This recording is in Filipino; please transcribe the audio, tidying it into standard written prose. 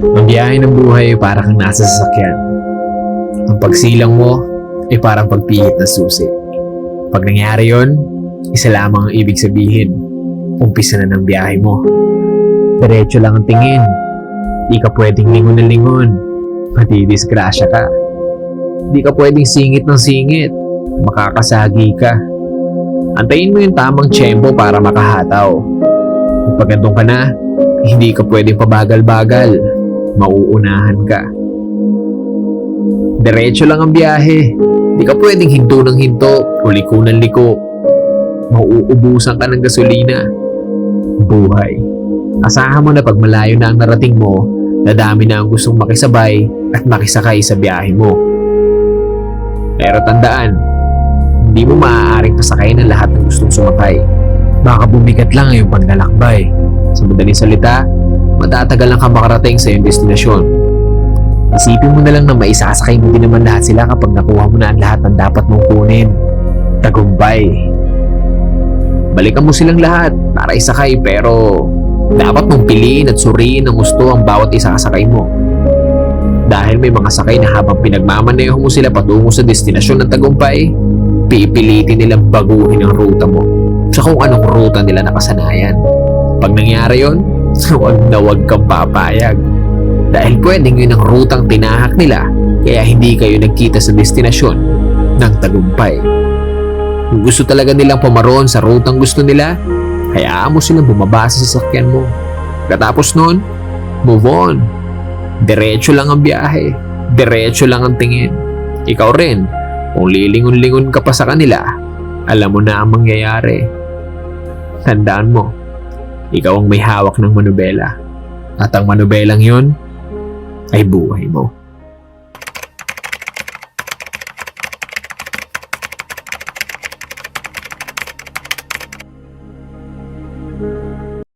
Ang biyahe ng buhay ay parang kang nasa sasakyan. Ang pagsilang mo ay parang pagpihit ng susi. Pag nangyari yon, isa lamang ang ibig sabihin. Umpisa na ng biyahe mo. Diretso lang ang tingin. Di ka pwedeng lingon na lingon. Matidisgrasya ka. Di ka pwedeng singit ng singit. Makakasagi ka. Antayin mo yung tamang tiyempo para makahataw. Pag andun ka na, hindi ka pwedeng pabagal-bagal. Mauunahan ka. Diretso lang ang biyahe. Di ka pwedeng hinto ng hinto o liko ng liko. Mauubusan ka ng gasolina. Buhay. Asahan mo na pag malayo na ang narating mo, nadami na ang gustong makisabay at makisakay sa biyahe mo. Pero tandaan, hindi mo maaaring pasakay ng lahat ng gustong sumakay. Baka bumigat lang ang iyong paglalakbay. Sa madaling salita, matatagal lang ka makarating sa iyong destinasyon. Isipin mo na lang na maisasakay mo din naman lahat sila kapag nakuha mo na ang lahat ng dapat mong kunin. Tagumpay. Balikan mo silang lahat para isakay, pero dapat mong piliin at suriin ng gusto ang bawat isa kasakay mo. Dahil may mga sakay na habang pinagmamaneho mo sila patungo sa destinasyon ng tagumpay, pipilitin nilang baguhin ang ruta mo sa kung anong ruta nila nakasanayan. Pag nangyari yon, huwag na huwag kang papayag. Dahil pwedeng yun ang rutang tinahak nila, kaya hindi kayo nagkita sa destinasyon ng tagumpay. Kung gusto talaga nilang pumaroon sa rutang gusto nila, hayaan mo silang bumaba sa sasakyan mo. Katapos nun, move on. Diretso lang ang biyahe. Diretso lang ang tingin. Ikaw rin, kung lilingon-lingon ka pa sa kanila, alam mo na ang mangyayari. Tandaan mo, ikaw ang may hawak ng manubela. At ang manubelang yon ay buhay mo.